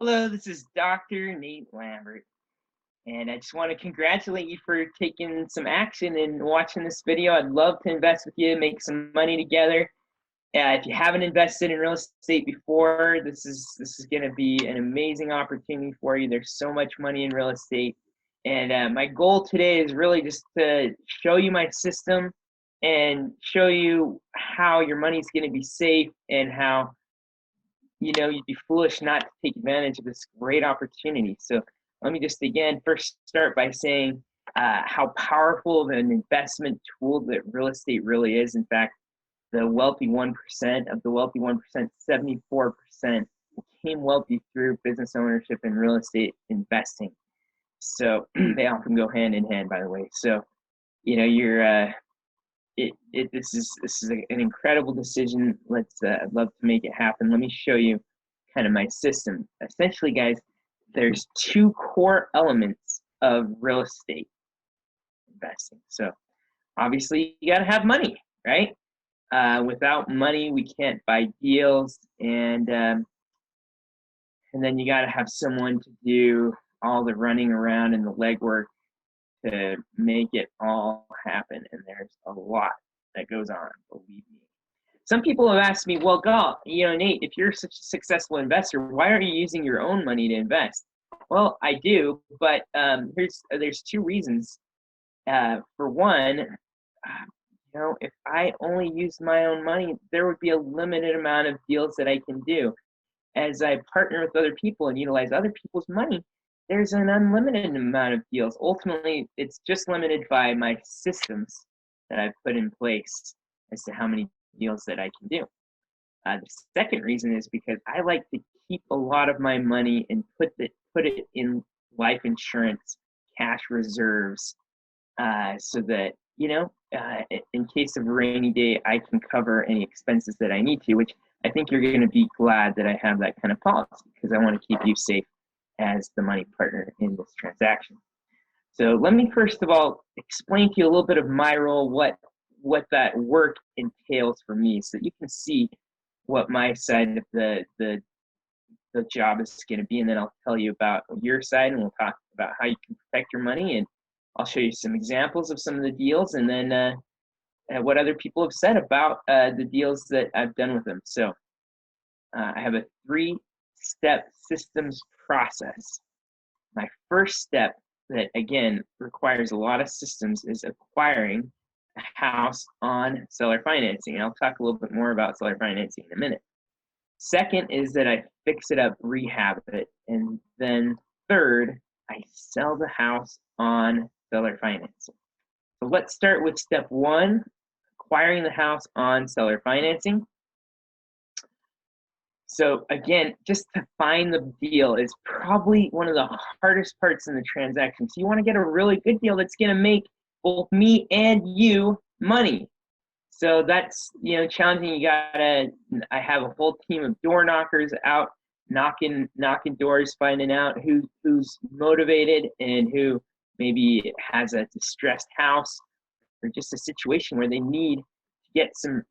Hello, this is Dr. Nate Lambert, and I just want to congratulate you for taking some action and watching this video. I'd love to invest with you, make some money together. If you haven't invested in real estate before, this is going to be an amazing opportunity for you. There's so much money in real estate, and my goal today is really just to show you my system and show you how your money's going to be safe and how you'd be foolish not to take advantage of this great opportunity. So let me just again first start by saying how powerful of an investment tool that real estate really is. In fact, the wealthy 1% of the wealthy 1%, 74% became wealthy through business ownership and real estate investing. So they often go hand in hand, by the way. So this is an incredible decision. I'd love to make it happen. Let me show you kind of my system. Essentially, guys, there's two core elements of real estate investing. So obviously you got to have money, right? Without money, we can't buy deals, and then you got to have someone to do all the running around and the legwork to make it all happen. And there's a lot that goes on, believe me. Some people have asked me, well, Nate, if you're such a successful investor, why aren't you using your own money to invest? Well, I do, but there's two reasons. For one, if I only used my own money, there would be a limited amount of deals that I can do. As I partner with other people and utilize other people's money, there's an unlimited amount of deals. Ultimately, it's just limited by my systems that I've put in place as to how many deals that I can do. The second reason is because I like to keep a lot of my money and put it in life insurance, cash reserves, so that in case of a rainy day, I can cover any expenses that I need to. Which I think you're going to be glad that I have that kind of policy, because I want to keep you safe as the money partner in this transaction. So let me first of all explain to you a little bit of my role, what that work entails for me, so that you can see what my side of the job is going to be, and then I'll tell you about your side, and we'll talk about how you can protect your money, and I'll show you some examples of some of the deals, and then what other people have said about the deals that I've done with them. So I have a 3-step systems process. My first step, that again requires a lot of systems, is acquiring a house on seller financing. And I'll talk a little bit more about seller financing in a minute. Second is that I fix it up, rehab it. And then third, I sell the house on seller financing. So let's start with step 1, acquiring the house on seller financing. So again, just to find the deal is probably one of the hardest parts in the transaction. So you want to get a really good deal that's going to make both me and you money. So that's challenging. I have a whole team of door knockers out knocking doors, finding out who's motivated and who maybe has a distressed house or just a situation where they need to get some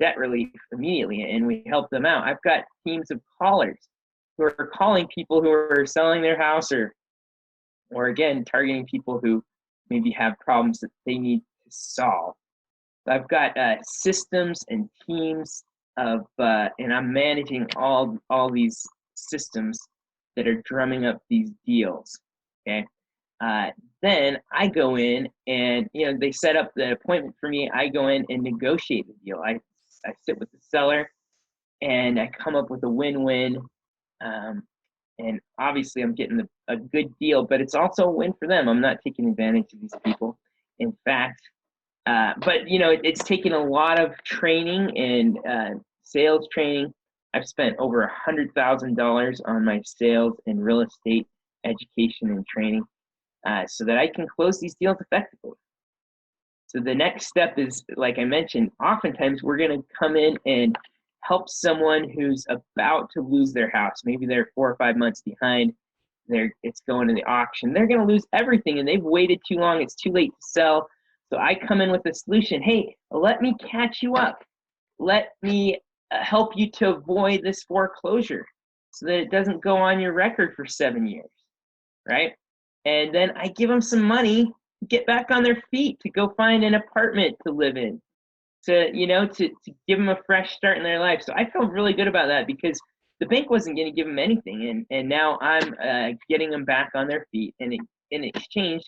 debt relief immediately, and we help them out. I've got teams of callers who are calling people who are selling their house, or again, targeting people who maybe have problems that they need to solve. I've got systems and teams of, and I'm managing all these systems that are drumming up these deals. Okay. Then I go in and, they set up the appointment for me. I go in and negotiate the deal. I sit with the seller and I come up with a win-win. And obviously I'm getting a good deal, but it's also a win for them. I'm not taking advantage of these people. In fact, but it's taken a lot of training and sales training. I've spent over $100,000 on my sales and real estate education and training, so that I can close these deals effectively. So the next step is, like I mentioned, oftentimes we're going to come in and help someone who's about to lose their house. Maybe they're 4 or 5 months behind. It's going to the auction. They're going to lose everything, and they've waited too long. It's too late to sell. So I come in with a solution. Hey, let me catch you up. Let me help you to avoid this foreclosure. so that it doesn't go on your record for 7 years, right? And then I give them some money to get back on their feet, to go find an apartment to live in, to give them a fresh start in their life. So I feel really good about that, because the bank wasn't going to give them anything, and now I'm getting them back on their feet, and in exchange,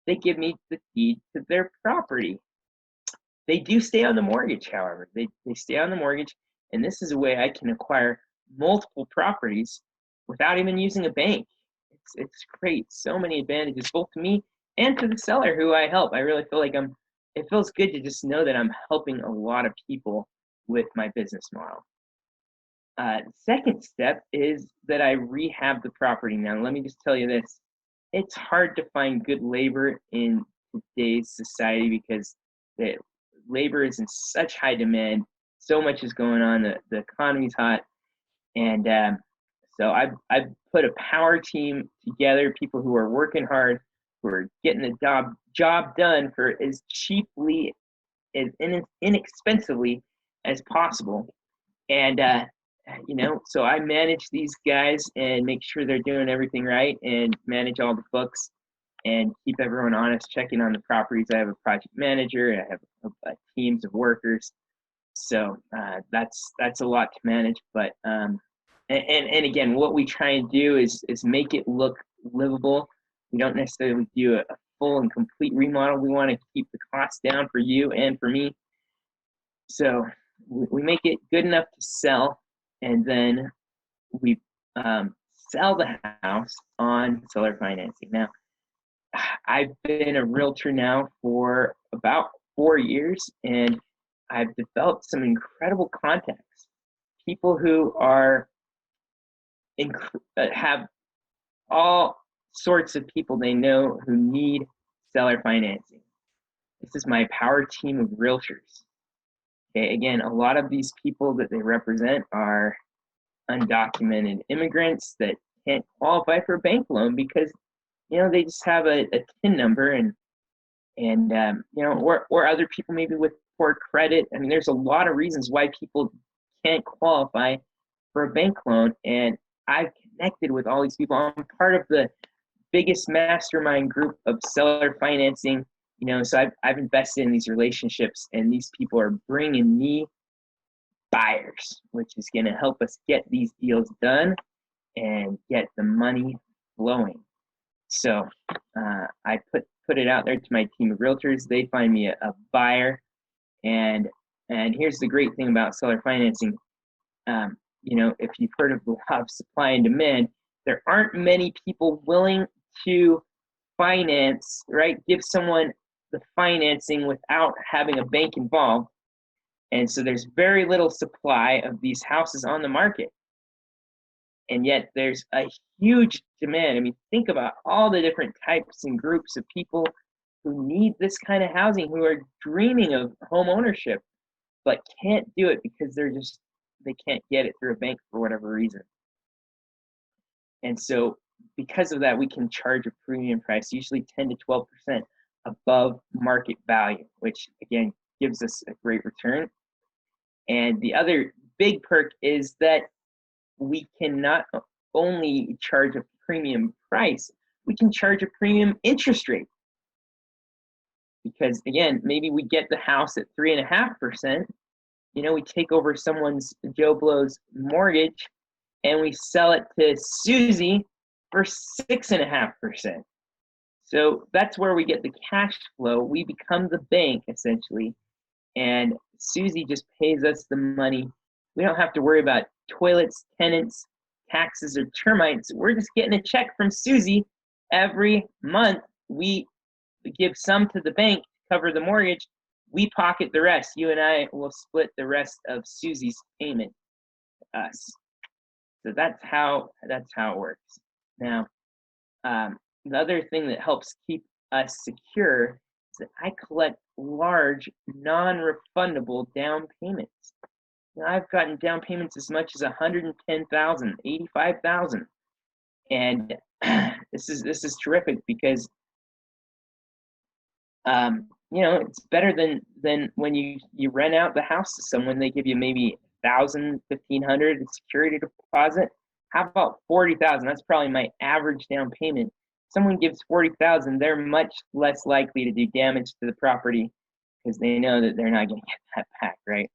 they give me the deed to their property. They do stay on the mortgage, however. They stay on the mortgage, and this is a way I can acquire multiple properties without even using a bank. It's great. So many advantages, both to me and to the seller who I help. I really feel like it feels good to just know that I'm helping a lot of people with my business model. Second step is that I rehab the property. Now, let me just tell you this. It's hard to find good labor in today's society, because the labor is in such high demand. So much is going on. The economy's hot. And so I've put a power team together, people who are working hard, who are getting the job done for as cheaply, as inexpensively as possible. And so I manage these guys and make sure they're doing everything right, and manage all the books and keep everyone honest, checking on the properties. I have a project manager. I have teams of workers. So that's a lot to manage. But and again, what we try and do is make it look livable. We don't necessarily do a full and complete remodel. We want to keep the cost down for you and for me. So we make it good enough to sell, and then we sell the house on seller financing. Now, I've been a realtor now for about 4 years, and I've developed some incredible contacts. People who have all sorts of people they know who need seller financing. This is my power team of realtors. Okay, again, a lot of these people that they represent are undocumented immigrants that can't qualify for a bank loan because they just have a TIN number, or other people maybe with poor credit. I mean, there's a lot of reasons why people can't qualify for a bank loan, and I've connected with all these people. I'm part of the biggest mastermind group of seller financing. So I've invested in these relationships, and these people are bringing me buyers, which is going to help us get these deals done and get the money flowing. So I put it out there to my team of realtors. They find me a buyer, and here's the great thing about seller financing. If you've heard of the law of supply and demand, there aren't many people willing to finance, right? Give someone the financing without having a bank involved. And so there's very little supply of these houses on the market. And yet there's a huge demand. I mean, think about all the different types and groups of people who need this kind of housing, who are dreaming of home ownership, but can't do it because they can't get it through a bank for whatever reason. And so because of that, we can charge a premium price, usually 10 to 12% above market value, which again gives us a great return. And the other big perk is that we can not only charge a premium price, we can charge a premium interest rate. Because again, maybe we get the house at 3.5%, we take over someone's Joe Blow's mortgage and we sell it to Susie for 6.5%. So that's where we get the cash flow. We become the bank essentially, and Susie just pays us the money. We don't have to worry about toilets, tenants, taxes, or termites. We're just getting a check from Susie every month. We give some to the bank to cover the mortgage. We pocket the rest. You and I will split the rest of Susie's payment to us. So that's how it works. Now, the other thing that helps keep us secure is that I collect large, non-refundable down payments. I've gotten down payments as much as $110,000, $85,000, and this is terrific because it's better than when you rent out the house to someone. They give you maybe $1,000, $1,500 in security deposit. How about 40,000? That's probably my average down payment. Someone gives 40,000, they're much less likely to do damage to the property because they know that they're not going to get that back, right?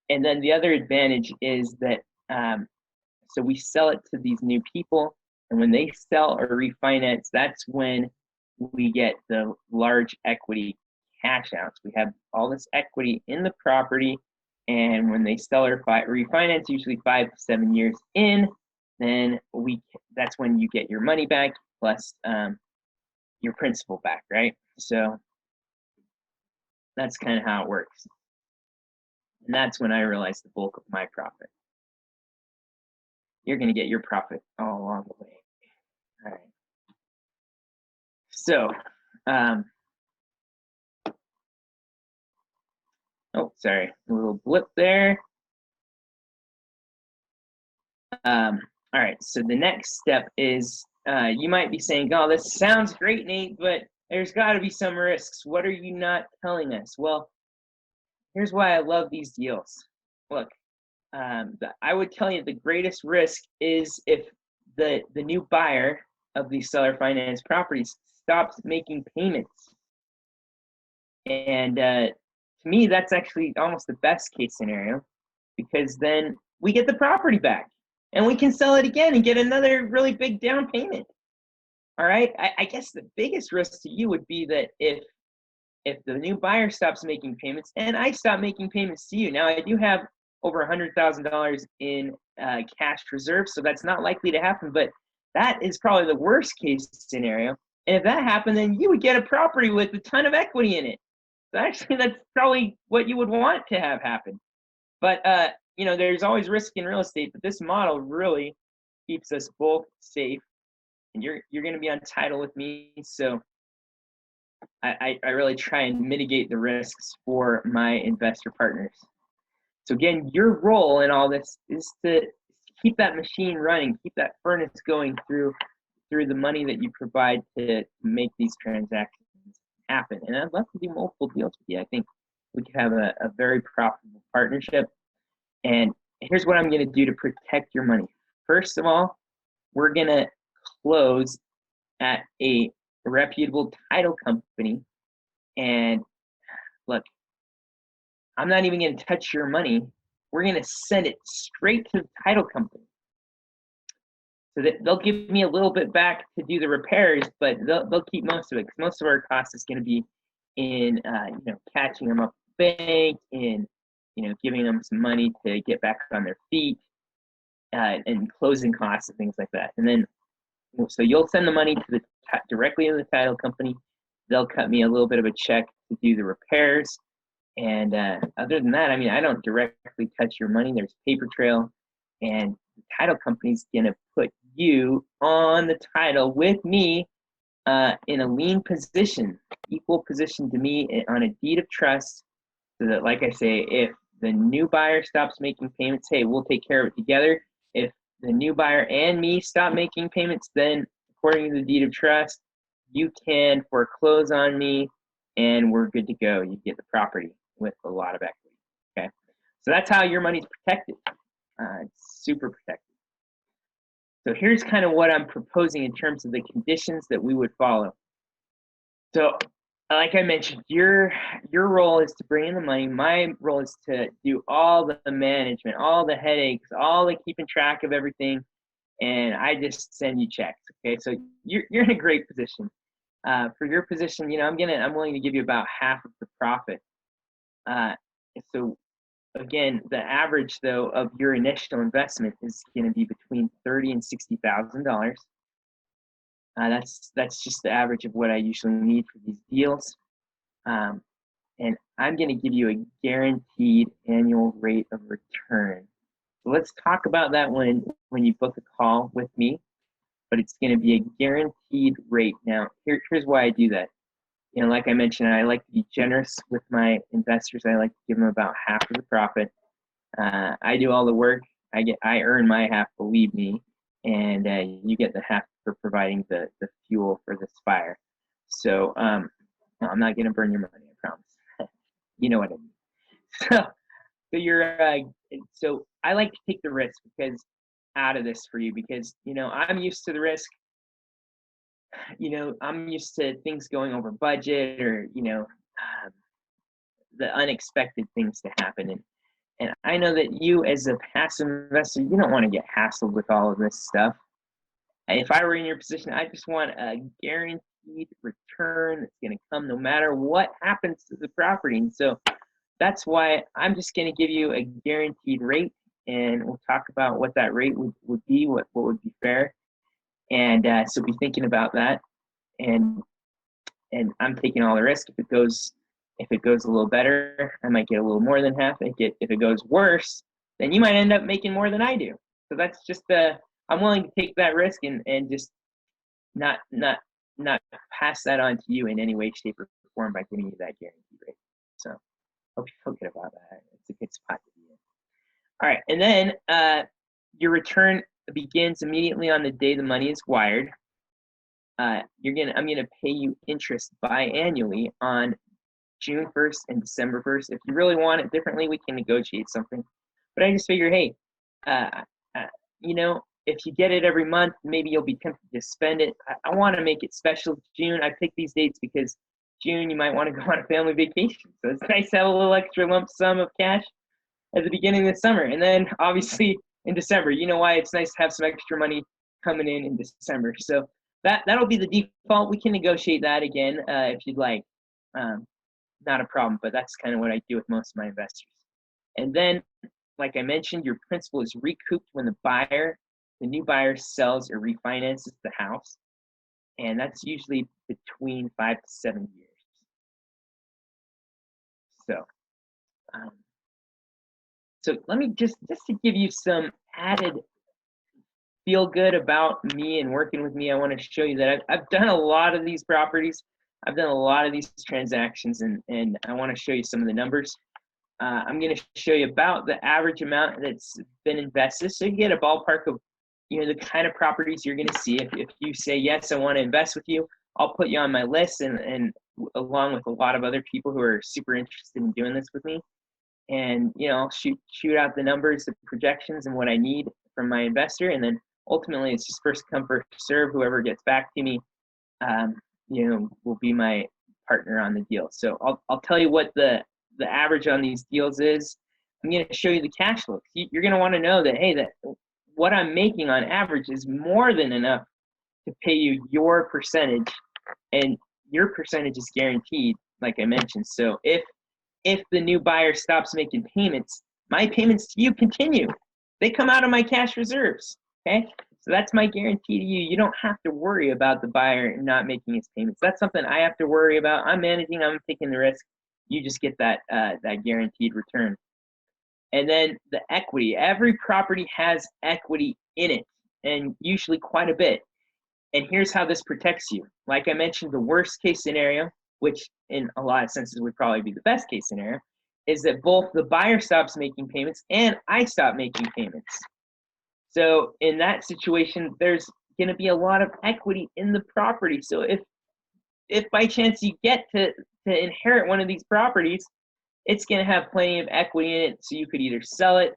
And then the other advantage is that so we sell it to these new people, and when they sell or refinance, that's when we get the large equity cash outs. We have all this equity in the property, and when they sell or refinance, usually 5 to 7 years in, then that's when you get your money back plus your principal back, right? So that's kind of how it works. And that's when I realized the bulk of my profit. You're going to get your profit all along the way. All right. So, oh, sorry, a little blip there. All right, so the next step is you might be saying, oh, this sounds great, Nate, but there's got to be some risks. What are you not telling us? Well, here's why I love these deals. Look, I would tell you the greatest risk is if the new buyer of these seller finance properties stops making payments. And to me, that's actually almost the best case scenario, because then we get the property back and we can sell it again and get another really big down payment. All right. I guess the biggest risk to you would be that if the new buyer stops making payments and I stop making payments to you. Now, I do have over $100,000 in cash reserves, so that's not likely to happen, but that is probably the worst case scenario. And if that happened, then you would get a property with a ton of equity in it. So actually, that's probably what you would want to have happen. But there's always risk in real estate, but this model really keeps us both safe. And you're going to be on title with me, so I really try and mitigate the risks for my investor partners. So again, your role in all this is to keep that machine running, keep that furnace going through the money that you provide to make these transactions happen. And I'd love to do multiple deals with you. I think we could have a very profitable partnership. And here's what I'm going to do to protect your money. First of all, we're going to close at a reputable title company. And look, I'm not even going to touch your money. We're going to send it straight to the title company. So that they'll give me a little bit back to do the repairs, but they'll keep most of it, because most of our cost is going to be in catching them up the bank, in giving them some money to get back on their feet, and closing costs and things like that. And then so you'll send the money to directly to the title company. They'll cut me a little bit of a check to do the repairs. And other than that, I mean, I don't directly touch your money. There's paper trail, and the title company's going to put you on the title with me in a lien position, equal position to me on a deed of trust, so that, like I say, if the new buyer stops making payments, hey, we'll take care of it together. If the new buyer and me stop making payments, then according to the deed of trust, you can foreclose on me and we're good to go. You get the property with a lot of equity. Okay, so that's how your money's protected. It's super protected. So here's kind of what I'm proposing in terms of the conditions that we would follow. So like I mentioned, your role is to bring in the money. My role is to do all the management, all the headaches, all the keeping track of everything, and I just send you checks. Okay, so you're in a great position. For your position, I'm willing to give you about half of the profit. So again, the average though of your initial investment is going to be between $30,000 and $60,000. That's just the average of what I usually need for these deals. And I'm going to give you a guaranteed annual rate of return. So let's talk about that when you book a call with me, but it's going to be a guaranteed rate. Now, here's why I do that. Like I mentioned, I like to be generous with my investors. I like to give them about half of the profit. I do all the work. I earn my half, believe me, and you get the half for providing the fuel for this fire. So no, I'm not going to burn your money, I promise. You know what I mean. So I like to take the risk, because out of this for you because, I'm used to the risk. I'm used to things going over budget or, the unexpected things to happen. And I know that you as a passive investor, you don't want to get hassled with all of this stuff. If I were in your position, I just want a guaranteed return that's going to come no matter what happens to the property. And so that's why I'm just going to give you a guaranteed rate, and we'll talk about what that rate would be, what would be fair. And so be thinking about that. And I'm taking all the risk. If it goes a little better, I might get a little more than half. If it goes worse, then you might end up making more than I do. So that's just I'm willing to take that risk and just not pass that on to you in any way, shape, or form by giving you that guarantee rate. So hope you feel good about that. It's a good spot to be in. All right, and then your return begins immediately on the day the money is wired. I'm gonna pay you interest biannually on June 1st and December 1st. If you really want it differently, we can negotiate something. But I just figure, hey, if you get it every month, maybe you'll be tempted to spend it. I want to make it special. June, I picked these dates because June, you might want to go on a family vacation. So it's nice to have a little extra lump sum of cash at the beginning of the summer. And then obviously in December, you know why it's nice to have some extra money coming in December. So that'll be the default. We can negotiate that again if you'd like. Not a problem, but that's kind of what I do with most of my investors. And then, like I mentioned, your principal is recouped when the new buyer sells or refinances the house. And that's usually between 5 to 7 years. So let me just to give you some added feel good about me and working with me, I want to show you that I've done a lot of these properties. I've done a lot of these transactions, and I want to show you some of the numbers. I'm going to show you about the average amount that's been invested, so you get a ballpark of the kind of properties you're going to see. If you say, yes, I want to invest with you, I'll put you on my list, and along with a lot of other people who are super interested in doing this with me. And I'll shoot out the numbers, the projections, and what I need from my investor, and then ultimately it's just first come, first serve. Whoever gets back to me, will be my partner on the deal. So I'll tell you what the average on these deals is. I'm going to show you the cash flow. You're going to want to know that, hey, that what I'm making on average is more than enough to pay you your percentage, and your percentage is guaranteed, like I mentioned. So if the new buyer stops making payments, my payments to you continue. They come out of my cash reserves, okay? So that's my guarantee to you. You don't have to worry about the buyer not making his payments. That's something I have to worry about. I'm managing, I'm taking the risk. You just get that guaranteed return. And then the equity. Every property has equity in it, and usually quite a bit. And here's how this protects you. Like I mentioned, the worst case scenario, which in a lot of senses would probably be the best case scenario, is that both the buyer stops making payments and I stop making payments. So in that situation, there's going to be a lot of equity in the property. So if by chance you get to inherit one of these properties, it's going to have plenty of equity in it. So you could either sell it,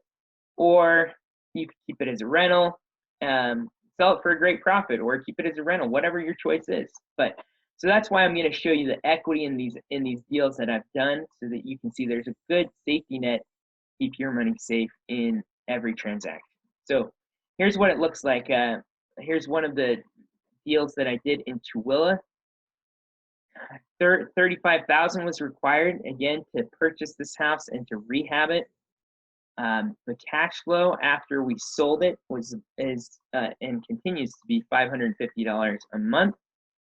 or you could keep it as a rental, sell it for a great profit, or keep it as a rental, whatever your choice is. So that's why I'm going to show you the equity in these deals that I've done, so that you can see there's a good safety net, keep your money safe in every transaction. So here's what it looks like. Here's one of the deals that I did in Tooele. $35,000 was required, again, to purchase this house and to rehab it. The cash flow after we sold it is and continues to be $550 a month,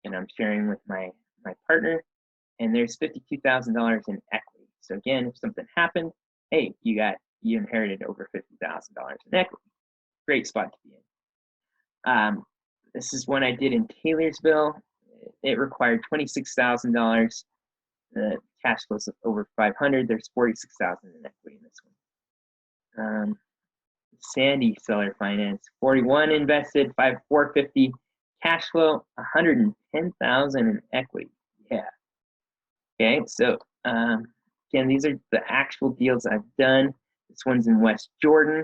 and I'm sharing with my partner. And there's $52,000 in equity. So again, if something happened, hey, you inherited over $50,000 in equity. Great spot to be in. This is one I did in Taylorsville. It required $26,000. The cash flows of over $500. There's $46,000 in equity in this one. Sandy seller finance, 41 invested, $450 cash flow, $110,000 in equity. Yeah. Okay, so again, these are the actual deals I've done. This one's in West Jordan.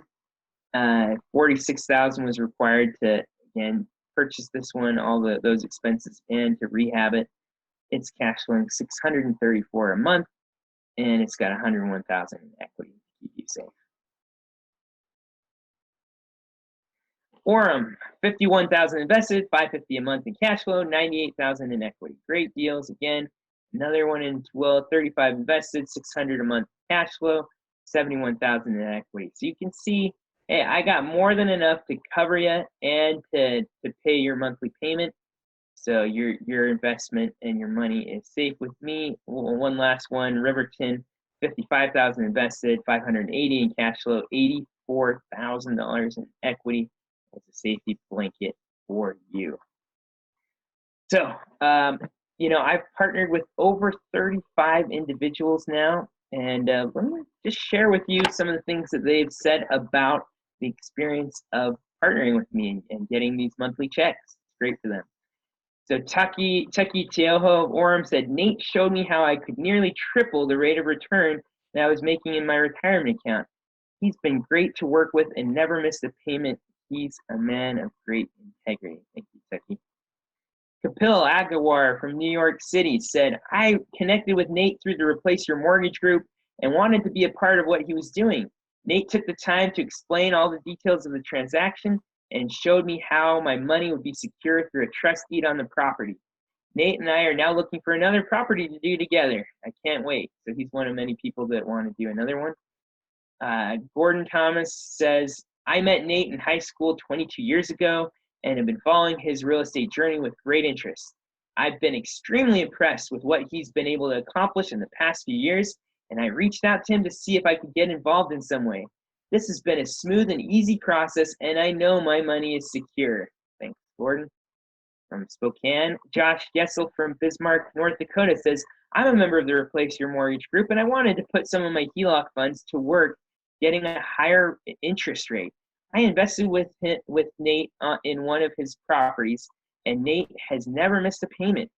$46,000 was required to, again, purchase this one, all those expenses, and to rehab it. It's cash flowing $634 a month, and it's got $101,000 in equity to keep you safe. Forum, $51,000 invested, $550 a month in cash flow, $98,000 in equity. Great deals. Again, another one in Twill, $35 invested, $600 a month cash flow, $71,000 in equity. So you can see, hey, I got more than enough to cover you and to pay your monthly payment. So your investment and your money is safe with me. One last one, Riverton, $55,000 invested, $580 in cash flow, $84,000 in equity as a safety blanket for you. So, I've partnered with over 35 individuals now, and let me just share with you some of the things that they've said about the experience of partnering with me and getting these monthly checks. It's great for them. So Chucky Teoho of Orem said, Nate showed me how I could nearly triple the rate of return that I was making in my retirement account. He's been great to work with and never missed a payment. He's a man of great integrity. Thank you, Chucky. Kapil Agawar from New York City said, I connected with Nate through the Replace Your Mortgage group and wanted to be a part of what he was doing. Nate took the time to explain all the details of the transaction and showed me how my money would be secured through a trust deed on the property. Nate and I are now looking for another property to do together. I can't wait. So he's one of many people that want to do another one. Gordon Thomas says, I met Nate in high school 22 years ago and have been following his real estate journey with great interest. I've been extremely impressed with what he's been able to accomplish in the past few years, and I reached out to him to see if I could get involved in some way. This has been a smooth and easy process, and I know my money is secure. Thanks, Gordon. From Spokane, Josh Gessel from Bismarck, North Dakota says, I'm a member of the Replace Your Mortgage group, and I wanted to put some of my HELOC funds to work getting a higher interest rate. I invested with Nate in one of his properties, and Nate has never missed a payment.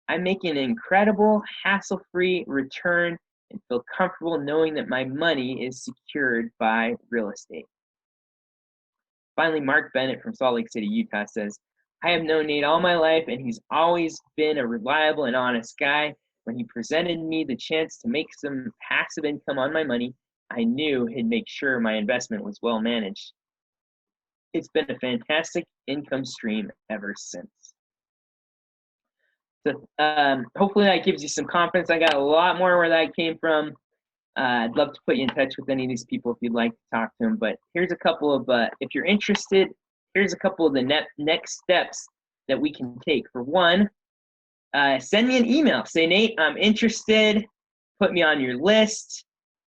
I'm making an incredible, hassle-free return and feel comfortable knowing that my money is secured by real estate. Finally, Mark Bennett from Salt Lake City, Utah says, I have known Nate all my life, and he's always been a reliable and honest guy. When he presented me the chance to make some passive income on my money, I knew he'd make sure my investment was well managed. It's been a fantastic income stream ever since. So hopefully that gives you some confidence. I got a lot more where that came from. I'd love to put you in touch with any of these people if you'd like to talk to them. But here's a couple of, if you're interested, here's a couple of the next steps that we can take. For one, send me an email. Say, Nate, I'm interested. Put me on your list.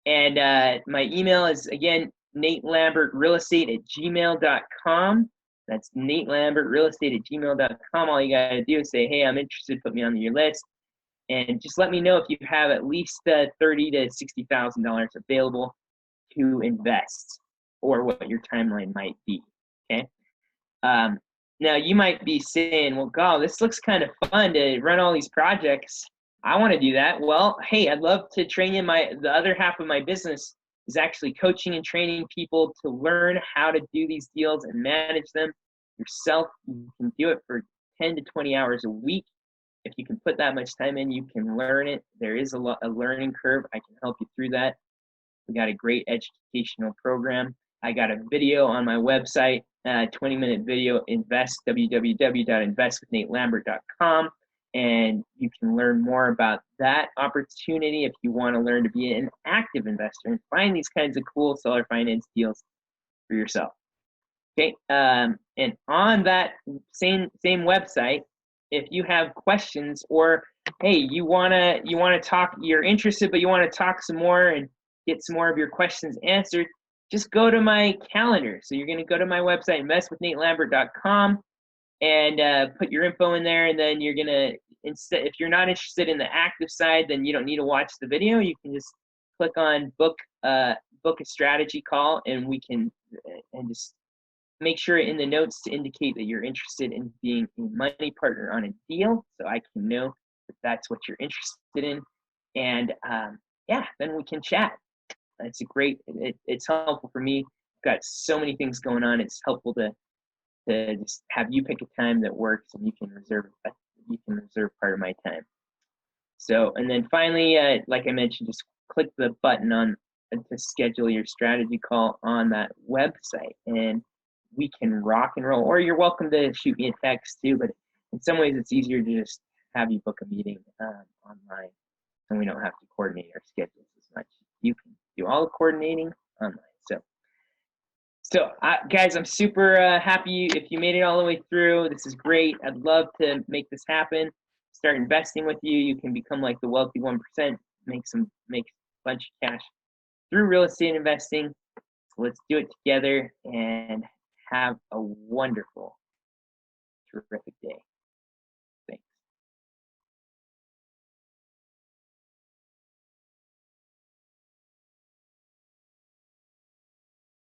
And my email is, again, NateLambertRealEstate@gmail.com. That's NateLambertRealEstate@gmail.com. All you got to do is say, hey, I'm interested. Put me on your list. And just let me know if you have at least $30,000 to $60,000 available to invest or what your timeline might be, okay? Now, you might be saying, well, God, this looks kind of fun to run all these projects. I want to do that. Well, hey, I'd love to train you. The other half of my business is actually coaching and training people to learn how to do these deals and manage them yourself. You can do it for 10 to 20 hours a week. If you can put that much time in, you can learn it. There is a learning curve. I can help you through that. We got a great educational program. I got a video on my website, 20-minute video, www.investwithnatelambert.com. And you can learn more about that opportunity if you want to learn to be an active investor and find these kinds of cool seller finance deals for yourself. Okay, and on that same website, if you have questions or hey, you wanna talk, you're interested, but you want to talk some more and get some more of your questions answered, just go to my calendar. So you're gonna go to my website, investwithnatelambert.com, and put your info in there, and then you're gonna, instead, if you're not interested in the active side, then you don't need to watch the video. You can just click on book a strategy call, and we can and just make sure in the notes to indicate that you're interested in being a money partner on a deal, so I can know that that's what you're interested in. And yeah, then we can chat. It's helpful for me got so many things going on. It's helpful to just have you pick a time that works, and you can reserve part of my time. So, and then finally, like I mentioned, just click the button on to schedule your strategy call on that website, and we can rock and roll. Or you're welcome to shoot me a text too, but in some ways it's easier to just have you book a meeting online, and we don't have to coordinate our schedules as much. You can do all the coordinating online. So guys, I'm super happy if you made it all the way through. This is great. I'd love to make this happen. Start investing with you. You can become like the wealthy 1%, make a bunch of cash through real estate investing. So let's do it together and have a wonderful, terrific day.